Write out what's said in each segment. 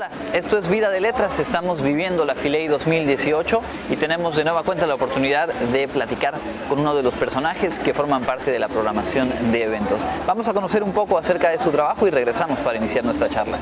Hola, esto es Vida de Letras, estamos viviendo la Filey 2018 y tenemos de nueva cuenta la oportunidad de platicar con uno de los personajes que forman parte de la programación de eventos. Vamos a conocer un poco acerca de su trabajo y regresamos para iniciar nuestra charla.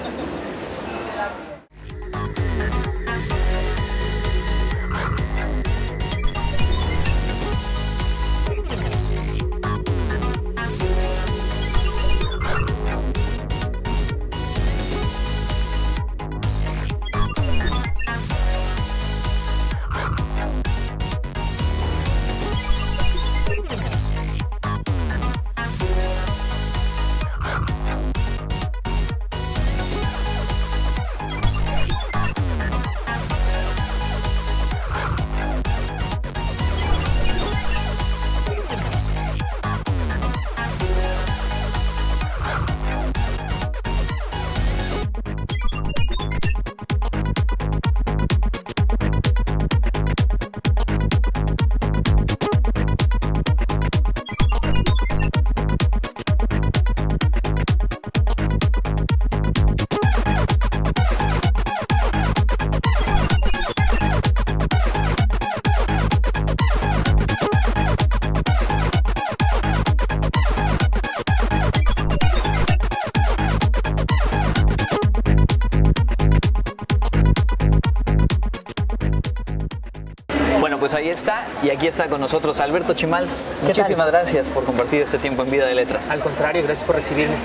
Pues ahí está, y aquí está con nosotros Alberto Chimal. Muchísimas gracias por compartir este tiempo en Vida de Letras. Al contrario, gracias por recibirme.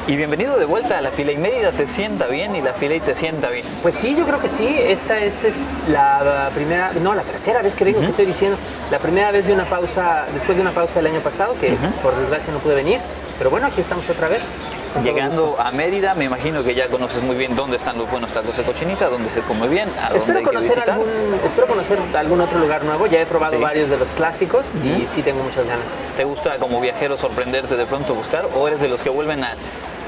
Y bienvenido de vuelta a la Filey. Mérida te sienta bien y la Filey te sienta bien. Pues sí, yo creo que sí. Esta es la primera, no, la tercera vez que vengo, que estoy diciendo. La primera vez de una pausa, después de una pausa del año pasado, que por desgracia no pude venir. Pero bueno, aquí estamos otra vez. Llegando a Mérida, me imagino que ya conoces muy bien dónde están los buenos tacos de cochinita, dónde se come bien, a dónde hay que visitar. Espero conocer algún otro lugar nuevo. Ya he probado varios de los clásicos y sí tengo muchas ganas. ¿Te gusta como viajero sorprenderte de pronto buscar o eres de los que vuelven a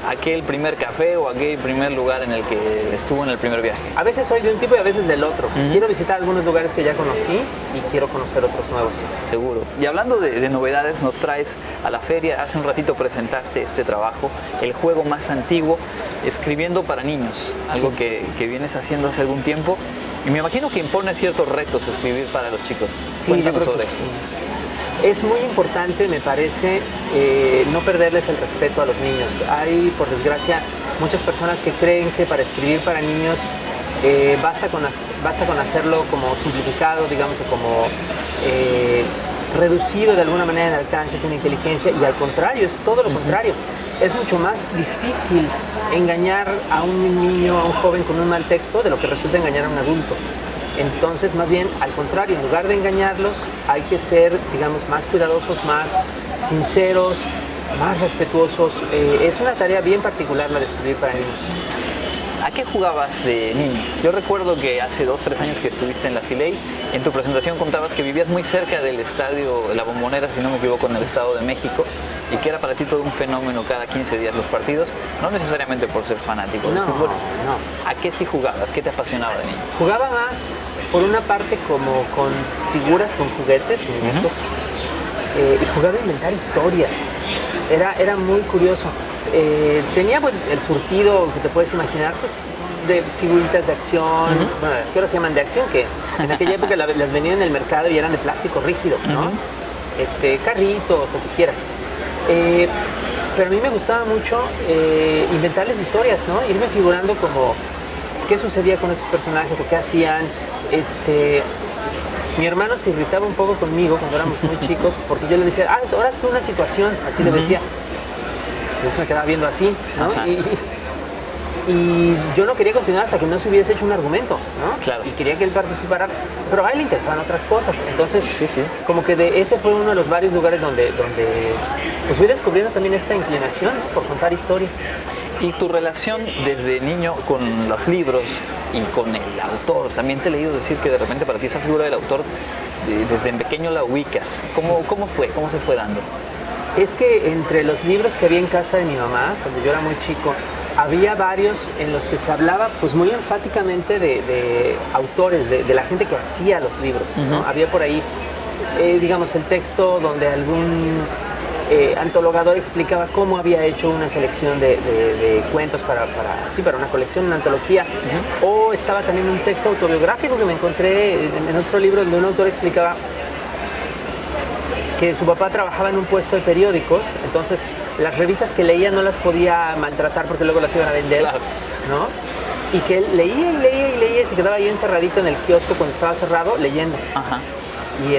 aquel primer café o aquel primer lugar en el que estuvo en el primer viaje? A veces soy de un tipo y a veces del otro. Quiero visitar algunos lugares que ya conocí y quiero conocer otros nuevos. Seguro. Y hablando de novedades, nos traes a la feria. Hace un ratito presentaste este trabajo, el juego más antiguo, escribiendo para niños, algo que vienes haciendo hace algún tiempo. Y me imagino que impone ciertos retos escribir para los chicos. Sí, cuéntanos sobre eso. Es muy importante, me parece, no perderles el respeto a los niños. Hay, por desgracia, muchas personas que creen que para escribir para niños basta con hacerlo como simplificado, digamos, o como reducido de alguna manera en alcances, en inteligencia, y al contrario, es todo lo contrario. Es mucho más difícil engañar a un niño, a un joven con un mal texto, de lo que resulta engañar a un adulto. Entonces, más bien, al contrario, en lugar de engañarlos, hay que ser, digamos, más cuidadosos, más sinceros, más respetuosos. Es una tarea bien particular la de escribir para niños. ¿A qué jugabas de niño? Yo recuerdo que hace 2-3 años que estuviste en la Filey, en tu presentación contabas que vivías muy cerca del estadio La Bombonera, si no me equivoco, en el Estado de México, y que era para ti todo un fenómeno cada 15 días los partidos, no necesariamente por ser fanático del fútbol. No. ¿A qué sí jugabas? ¿Qué te apasionaba de niño? Jugaba más, por una parte, como con figuras, con juguetes, muñecos, y jugaba a inventar historias. Era muy curioso. Tenía el surtido que te puedes imaginar, pues, de figuritas de acción, bueno, las que ahora se llaman de acción, que en aquella época las vendían en el mercado y eran de plástico rígido, ¿no? Carritos, lo que quieras. Pero a mí me gustaba mucho inventarles historias, ¿no? Irme figurando como qué sucedía con esos personajes o qué hacían. Mi hermano se irritaba un poco conmigo cuando éramos muy chicos porque yo le decía, ahora es tú una situación, así le decía. Entonces me quedaba viendo así, ¿no? Y yo no quería continuar hasta que no se hubiese hecho un argumento, ¿no? Claro. Y quería que él participara, pero a él le interesaban otras cosas. Entonces, como que ese fue uno de los varios lugares donde pues fui descubriendo también esta inclinación, ¿no? Por contar historias. ¿Y tu relación desde niño con los libros y con el autor? También te he leído decir que de repente para ti esa figura del autor, desde pequeño la ubicas. ¿Cómo fue? ¿Cómo se fue dando? Es que entre los libros que había en casa de mi mamá, cuando yo era muy chico, había varios en los que se hablaba pues muy enfáticamente de autores, de la gente que hacía los libros, ¿no? Había por ahí, digamos, el texto donde algún antologador explicaba cómo había hecho una selección de cuentos para una colección, una antología. O estaba también un texto autobiográfico que me encontré en otro libro donde un autor explicaba que su papá trabajaba en un puesto de periódicos, entonces las revistas que leía no las podía maltratar porque luego las iban a vender, Claro. ¿no? Y que él leía y leía y leía y se quedaba ahí encerradito en el kiosco cuando estaba cerrado leyendo. Ajá. Y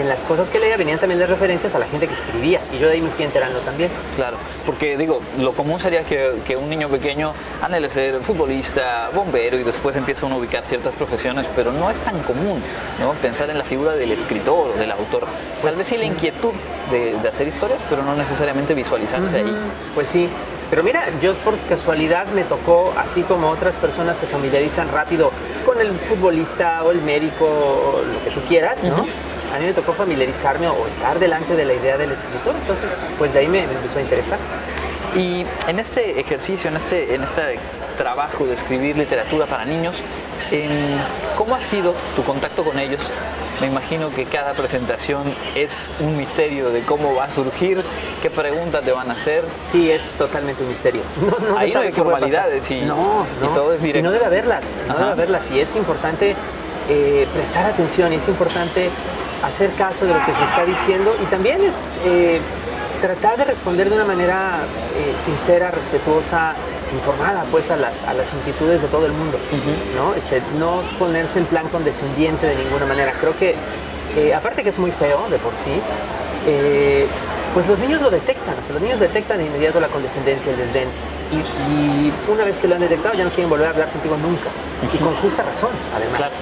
en las cosas que leía venían también las referencias a la gente que escribía, y yo de ahí me fui enterando también. Claro, porque digo, lo común sería que un niño pequeño anhele ser futbolista, bombero y después empieza uno a ubicar ciertas profesiones, pero no es tan común, ¿no? Pensar en la figura del escritor o del autor. Tal vez sí la inquietud de hacer historias, pero no necesariamente visualizarse ahí. Pues sí, pero mira, yo por casualidad me tocó, así como otras personas se familiarizan rápido con el futbolista o el médico o lo que tú quieras, ¿no? A mí me tocó familiarizarme o estar delante de la idea del escritor, entonces pues de ahí me empezó a interesar. Y en este ejercicio, en este trabajo de escribir literatura para niños, ¿cómo ha sido tu contacto con ellos? Me imagino que cada presentación es un misterio de cómo va a surgir, qué preguntas te van a hacer. Sí, es totalmente un misterio. Ahí no hay formalidades y todo es directo. Y no debe haberlas, y es importante prestar atención, y es importante hacer caso de lo que se está diciendo, y también es tratar de responder de una manera sincera, respetuosa, informada pues a las inquietudes de todo el mundo, ¿no? No ponerse en plan condescendiente de ninguna manera. Creo que, aparte que es muy feo de por sí, pues los niños lo detectan, o sea, los niños detectan de inmediato la condescendencia, el desdén, y una vez que lo han detectado ya no quieren volver a hablar contigo nunca, y con justa razón, además. Claro.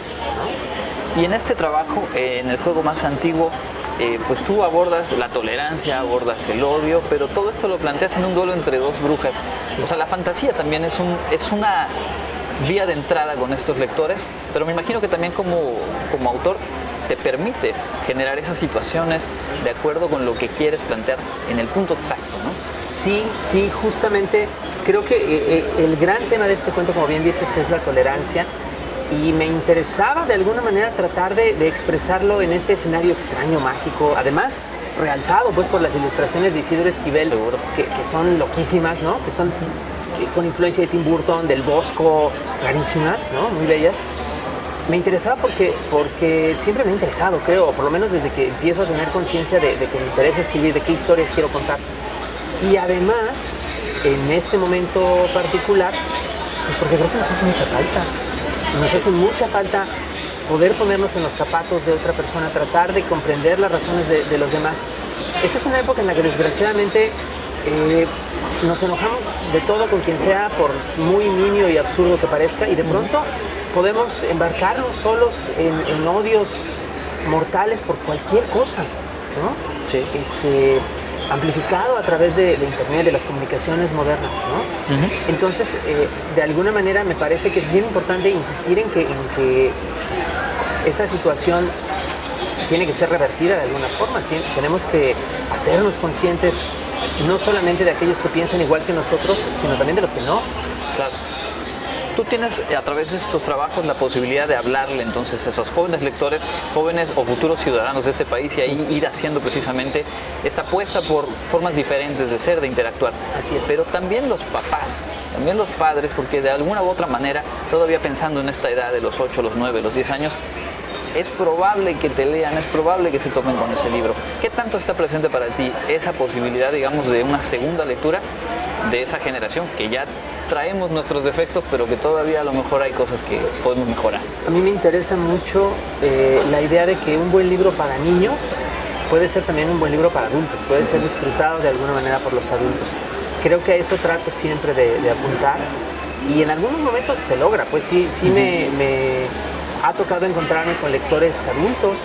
¿No? Y en este trabajo, en el juego más antiguo, pues tú abordas la tolerancia, abordas el odio, pero todo esto lo planteas en un duelo entre dos brujas. O sea, la fantasía también es una vía de entrada con estos lectores, pero me imagino que también como autor te permite generar esas situaciones de acuerdo con lo que quieres plantear en el punto exacto, ¿no? Sí, justamente creo que el gran tema de este cuento, como bien dices, es la tolerancia. Y me interesaba de alguna manera tratar de expresarlo en este escenario extraño, mágico, además realzado pues por las ilustraciones de Isidro Esquivel, que son loquísimas, ¿no? Que son con influencia de Tim Burton, del Bosco, rarísimas, ¿no? Muy bellas. Me interesaba porque siempre me ha interesado, creo, por lo menos desde que empiezo a tener conciencia de que me interesa escribir, de qué historias quiero contar. Y además, en este momento particular, pues porque creo que nos hace mucha falta. Nos hace mucha falta poder ponernos en los zapatos de otra persona, tratar de comprender las razones de los demás. Esta es una época en la que desgraciadamente nos enojamos de todo con quien sea, por muy nimio y absurdo que parezca, y de pronto podemos embarcarnos solos en odios mortales por cualquier cosa, ¿no? Sí. Amplificado a través de internet, de las comunicaciones modernas, ¿no? Entonces, de alguna manera me parece que es bien importante insistir en que esa situación tiene que ser revertida de alguna forma. Tenemos que hacernos conscientes no solamente de aquellos que piensan igual que nosotros, sino también de los que no. Claro. Tú tienes a través de estos trabajos la posibilidad de hablarle entonces a esos jóvenes lectores, jóvenes o futuros ciudadanos de este país, y ahí ir haciendo precisamente esta apuesta por formas diferentes de ser, de interactuar. Así es. Pero también los papás, también los padres, porque de alguna u otra manera, todavía pensando en esta edad de los 8, los 9, los 10 años, es probable que te lean, es probable que se tomen con ese libro. ¿Qué tanto está presente para ti esa posibilidad, digamos, de una segunda lectura de esa generación que ya traemos nuestros defectos, pero que todavía a lo mejor hay cosas que podemos mejorar? A mí me interesa mucho la idea de que un buen libro para niños puede ser también un buen libro para adultos, puede ser disfrutado de alguna manera por los adultos. Creo que a eso trato siempre de apuntar, y en algunos momentos se logra, pues sí me ha tocado encontrarme con lectores adultos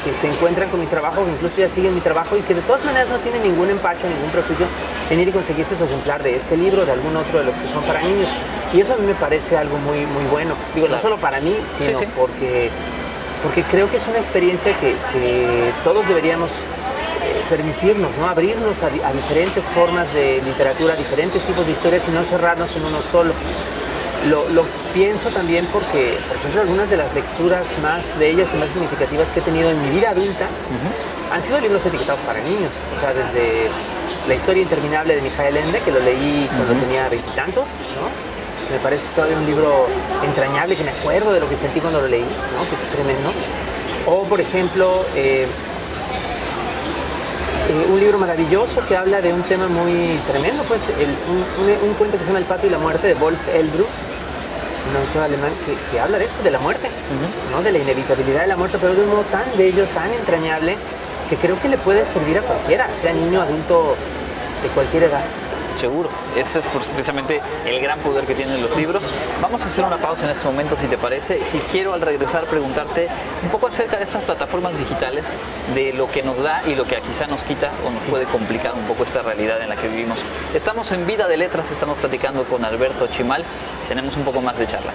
que se encuentran con mi trabajo, que incluso ya siguen mi trabajo, y que de todas maneras no tienen ningún empacho, ningún prejuicio en ir y conseguirse su ejemplar de este libro, de algún otro de los que son para niños. Y eso a mí me parece algo muy, muy bueno. Digo, no solo para mí, sino porque creo que es una experiencia que todos deberíamos permitirnos, ¿no? Abrirnos a diferentes formas de literatura, a diferentes tipos de historias, y no cerrarnos en uno solo. Lo pienso también porque, por ejemplo, algunas de las lecturas más bellas y más significativas que he tenido en mi vida adulta han sido libros etiquetados para niños. O sea, desde La historia interminable de Mijael Ende, que lo leí cuando tenía 20 y tantos, ¿no? Me parece todavía un libro entrañable, que me acuerdo de lo que sentí cuando lo leí, ¿no? Que es tremendo. O, por ejemplo, un libro maravilloso que habla de un tema muy tremendo, pues, un cuento que se llama El pato y la muerte, de Wolf Ehlbrück, un autor alemán que habla de eso, de la muerte, ¿no? De la inevitabilidad de la muerte, pero de un modo tan bello, tan entrañable, que creo que le puede servir a cualquiera, sea niño, adulto, de cualquier edad. Seguro, ese es precisamente el gran poder que tienen los libros. Vamos a hacer una pausa en este momento, si te parece. Si quiero al regresar preguntarte un poco acerca de estas plataformas digitales, de lo que nos da y lo que quizá nos quita o nos puede complicar un poco esta realidad en la que vivimos. Estamos en Vida de Letras, estamos platicando con Alberto Chimal. Tenemos un poco más de charla.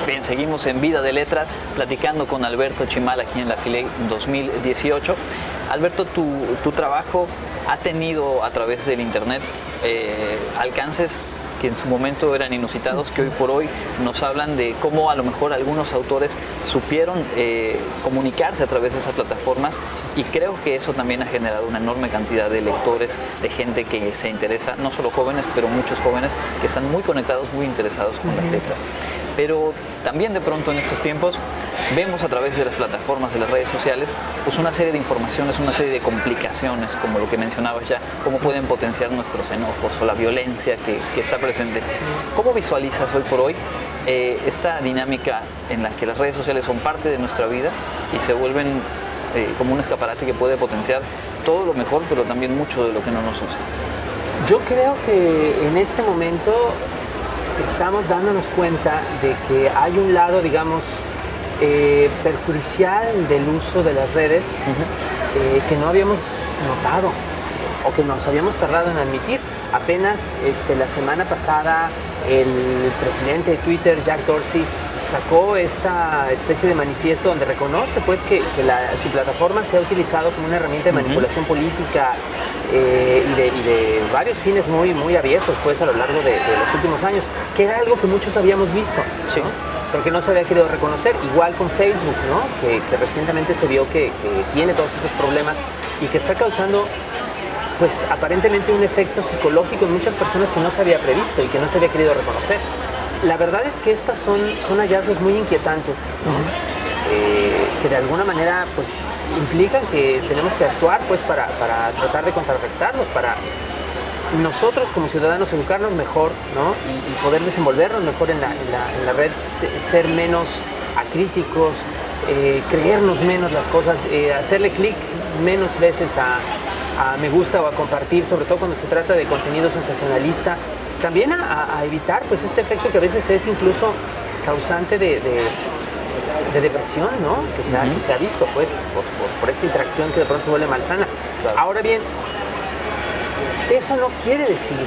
Bien, seguimos en Vida de Letras, platicando con Alberto Chimal aquí en la FILEI 2018. Alberto, tu trabajo ha tenido a través del internet alcances que en su momento eran inusitados, que hoy por hoy nos hablan de cómo a lo mejor algunos autores supieron comunicarse a través de esas plataformas, y creo que eso también ha generado una enorme cantidad de lectores, de gente que se interesa, no solo jóvenes, pero muchos jóvenes que están muy conectados, muy interesados con las letras. Pero también de pronto en estos tiempos vemos a través de las plataformas, de las redes sociales, pues una serie de informaciones, una serie de complicaciones, como lo que mencionabas ya, cómo pueden potenciar nuestros enojos o la violencia que está presente. ¿Cómo visualizas hoy por hoy esta dinámica en la que las redes sociales son parte de nuestra vida y se vuelven como un escaparate que puede potenciar todo lo mejor, pero también mucho de lo que no nos gusta? Yo creo que en este momento estamos dándonos cuenta de que hay un lado, digamos, perjudicial del uso de las redes que no habíamos notado o que nos habíamos tardado en admitir. Apenas la semana pasada el presidente de Twitter, Jack Dorsey, sacó esta especie de manifiesto donde reconoce pues que su plataforma se ha utilizado como una herramienta de manipulación política y de varios fines muy, muy aviesos pues a lo largo de los últimos años, que era algo que muchos habíamos visto, ¿no? Pero que no se había querido reconocer. Igual con Facebook, ¿no? Que recientemente se vio que tiene todos estos problemas y que está causando pues aparentemente un efecto psicológico en muchas personas que no se había previsto y que no se había querido reconocer. La verdad es que estas son hallazgos muy inquietantes, ¿no? Que de alguna manera pues implican que tenemos que actuar pues para tratar de contrarrestarlos, para nosotros como ciudadanos educarnos mejor, ¿no? y poder desenvolvernos mejor en la red, ser menos acríticos, creernos menos las cosas, hacerle clic menos veces a me gusta o a compartir, sobre todo cuando se trata de contenido sensacionalista. También a evitar pues este efecto que a veces es incluso causante de depresión, ¿no? Que se ha visto pues por esta interacción que de pronto se vuelve malsana. Claro. Ahora bien, eso no quiere decir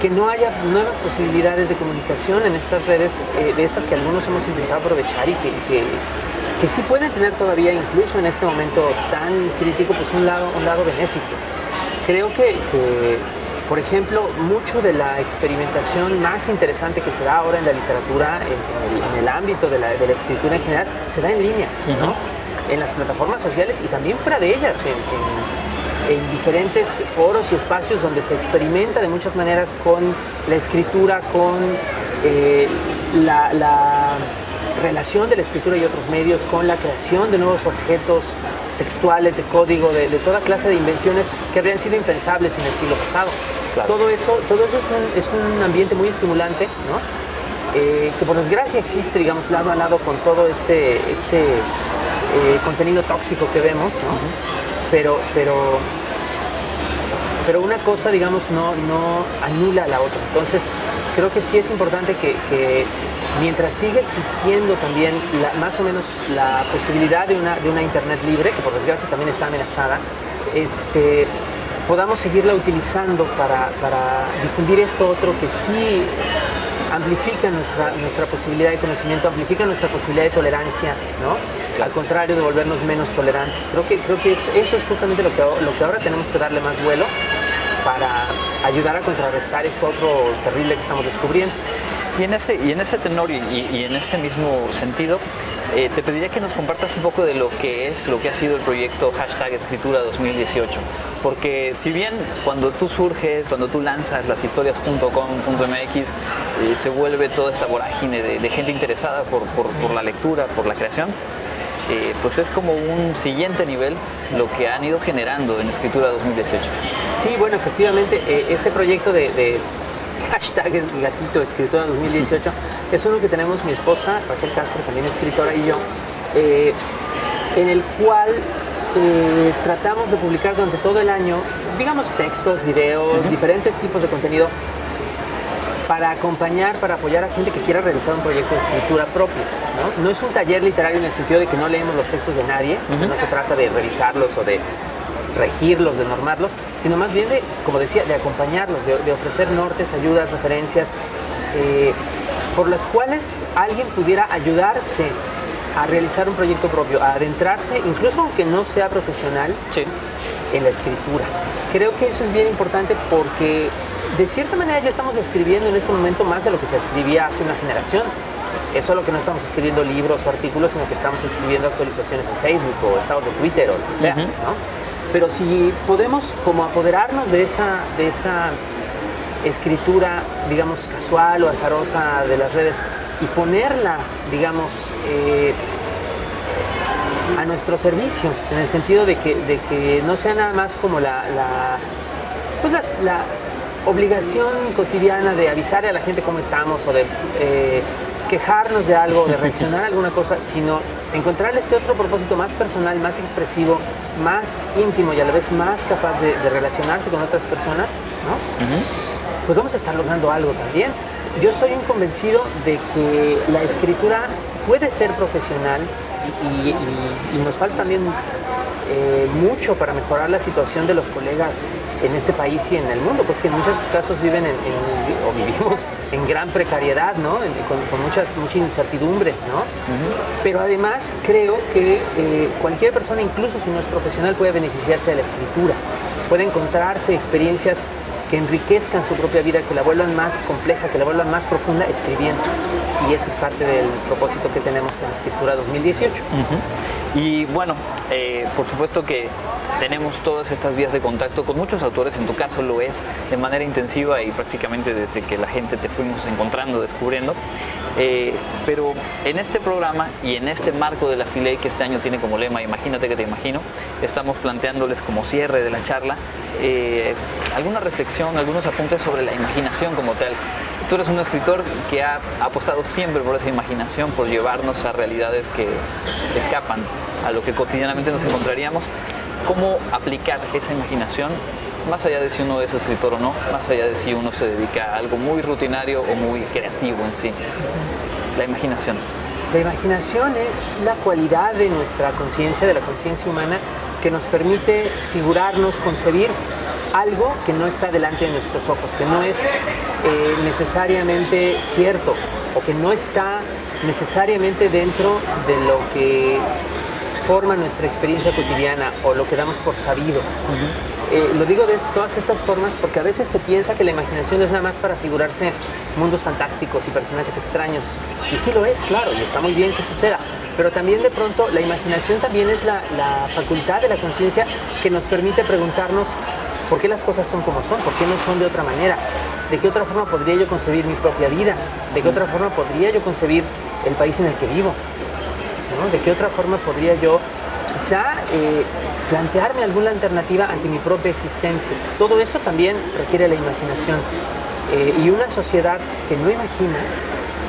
que no haya nuevas posibilidades de comunicación en estas redes, de estas que algunos hemos intentado aprovechar y que sí pueden tener todavía, incluso en este momento tan crítico, pues un lado benéfico. Creo que por ejemplo, mucho de la experimentación más interesante que se da ahora en la literatura, en el ámbito de la escritura en general, se da en línea, ¿no? En las plataformas sociales y también fuera de ellas, en diferentes foros y espacios donde se experimenta de muchas maneras con la escritura, con la relación de la escritura y otros medios, con la creación de nuevos objetos textuales, de código, de toda clase de invenciones que habrían sido impensables en el siglo pasado. Claro. Todo eso es un ambiente muy estimulante, ¿no? Que por desgracia existe, digamos, lado a lado con todo este contenido tóxico que vemos, ¿no? Pero una cosa, digamos, no anula a la otra. Entonces, creo que sí es importante que mientras siga existiendo también más o menos la posibilidad de una internet libre, que por desgracia también está amenazada, podamos seguirla utilizando para difundir esto otro que sí amplifica nuestra posibilidad de conocimiento, amplifica nuestra posibilidad de tolerancia, ¿no? Al contrario de volvernos menos tolerantes. Creo que eso es justamente lo que ahora tenemos que darle más vuelo para ayudar a contrarrestar esto otro terrible que estamos descubriendo. Y en ese tenor y en ese mismo sentido, te pediría que nos compartas un poco de lo que ha sido el proyecto #Escritura 2018. Porque si bien cuando tú surges, cuando tú lanzas las historias.com.mx, se vuelve toda esta vorágine de gente interesada por la lectura, por la creación, pues es como un siguiente nivel lo que han ido generando en Escritura 2018. Sí, bueno, efectivamente, este proyecto de #gatito Escritura 2018 es uno que tenemos mi esposa Raquel Castro, también escritora, y yo, en el cual tratamos de publicar durante todo el año, digamos, textos, videos, diferentes tipos de contenido para acompañar, para apoyar a gente que quiera realizar un proyecto de escritura propio, ¿no? No es un taller literario en el sentido de que no leemos los textos de nadie, o sea, no se trata de revisarlos o de regirlos, de normarlos, sino más bien de, como decía, de acompañarlos, de ofrecer nortes, ayudas, referencias, por las cuales alguien pudiera ayudarse a realizar un proyecto propio, a adentrarse, incluso aunque no sea profesional, Sí. en la escritura. Creo que eso es bien importante porque de cierta manera ya estamos escribiendo en este momento más de lo que se escribía hace una generación. Es solo que no estamos escribiendo libros o artículos, sino que estamos escribiendo actualizaciones en Facebook o estados de Twitter o lo que sea, ¿no? Pero si podemos como apoderarnos de esa escritura, digamos, casual o azarosa de las redes y ponerla, digamos, a nuestro servicio, en el sentido de que no sea nada más como la obligación cotidiana de avisarle a la gente cómo estamos o de quejarnos de algo, de reaccionar a alguna cosa, sino encontrarle este otro propósito más personal, más expresivo, más íntimo y a la vez más capaz de relacionarse con otras personas, ¿no? Pues vamos a estar logrando algo también. Yo soy un convencido de que la escritura puede ser profesional y nos falta también mucho para mejorar la situación de los colegas en este país y en el mundo, pues que en muchos casos viven o vivimos en gran precariedad, ¿no? Con mucha incertidumbre, ¿no? Pero además creo que cualquier persona, incluso si no es profesional, puede beneficiarse de la escritura, puede encontrarse experiencias que enriquezcan su propia vida, que la vuelvan más compleja, que la vuelvan más profunda escribiendo. Y ese es parte del propósito que tenemos con Escritura 2018. Y bueno, por supuesto que tenemos todas estas vías de contacto con muchos autores, en tu caso lo es de manera intensiva y prácticamente desde que la gente te fuimos encontrando, descubriendo. Pero en este programa y en este marco de la Filey, que este año tiene como lema Imagínate que te imagino, estamos planteándoles como cierre de la charla alguna reflexión, algunos apuntes sobre la imaginación como tal. Tú eres un escritor que ha apostado siempre por esa imaginación, por llevarnos a realidades que escapan a lo que cotidianamente nos encontraríamos. ¿Cómo aplicar esa imaginación, más allá de si uno es escritor o no, más allá de si uno se dedica a algo muy rutinario o muy creativo en sí? La imaginación. La imaginación es la cualidad de nuestra conciencia, de la conciencia humana, que nos permite figurarnos, concebir algo que no está delante de nuestros ojos, que no es necesariamente cierto o que no está necesariamente dentro de lo que forma nuestra experiencia cotidiana o lo que damos por sabido. Lo digo de todas estas formas porque a veces se piensa que la imaginación es nada más para figurarse mundos fantásticos y personajes extraños. Y sí lo es, claro, y está muy bien que suceda. Pero también de pronto la imaginación también es la facultad de la conciencia que nos permite preguntarnos por qué las cosas son como son, por qué no son de otra manera, de qué otra forma podría yo concebir mi propia vida, de qué otra forma podría yo concebir el país en el que vivo, ¿no? De qué otra forma podría yo quizá plantearme alguna alternativa ante mi propia existencia. Todo eso también requiere la imaginación. Y una sociedad que no imagina,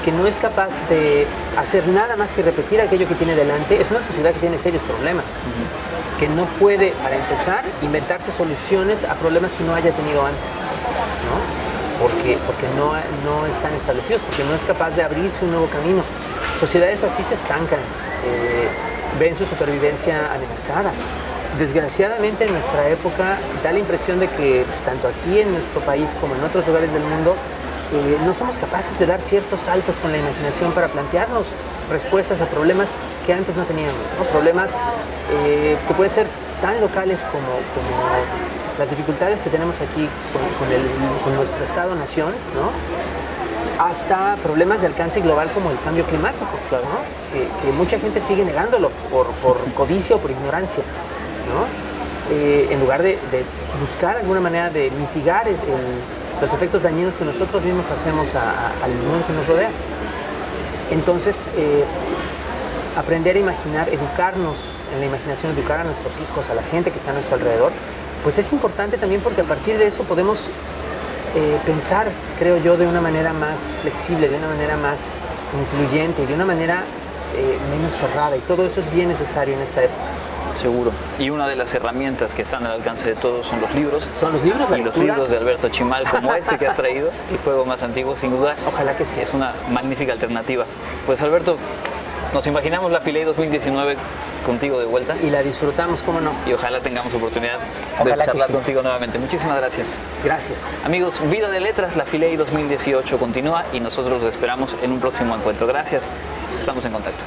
que no es capaz de hacer nada más que repetir aquello que tiene delante, es una sociedad que tiene serios problemas. Que no puede, para empezar, inventarse soluciones a problemas que no haya tenido antes, ¿no? Porque no están establecidos, porque no es capaz de abrirse un nuevo camino. Sociedades así se estancan, ven su supervivencia amenazada. Desgraciadamente en nuestra época da la impresión de que tanto aquí en nuestro país como en otros lugares del mundo no somos capaces de dar ciertos saltos con la imaginación para plantearnos respuestas a problemas que antes no teníamos, ¿no? Problemas que pueden ser tan locales como las dificultades que tenemos aquí con nuestro Estado-nación, ¿no? Hasta problemas de alcance global como el cambio climático, ¿no? Que mucha gente sigue negándolo por codicia o por ignorancia, ¿no? En lugar de buscar alguna manera de mitigar los efectos dañinos que nosotros mismos hacemos al mundo que nos rodea. Entonces, aprender a imaginar, educarnos en la imaginación, educar a nuestros hijos, a la gente que está a nuestro alrededor, pues es importante también porque a partir de eso podemos pensar, creo yo, de una manera más flexible, de una manera más incluyente, de una manera menos cerrada, y todo eso es bien necesario en esta época. Seguro. Y una de las herramientas que están al alcance de todos son los libros. Son los libros, y los libros de Alberto Chimal, como este que has traído, el juego más antiguo, sin duda. Ojalá que sí. Es una magnífica alternativa. Pues Alberto, nos imaginamos la Philae 2019 contigo de vuelta. Y la disfrutamos, ¿cómo no? Y ojalá tengamos oportunidad de charlar contigo nuevamente. Muchísimas gracias. Gracias. Amigos, Vida de Letras, la Philae 2018 continúa y nosotros los esperamos en un próximo encuentro. Gracias. Estamos en contacto.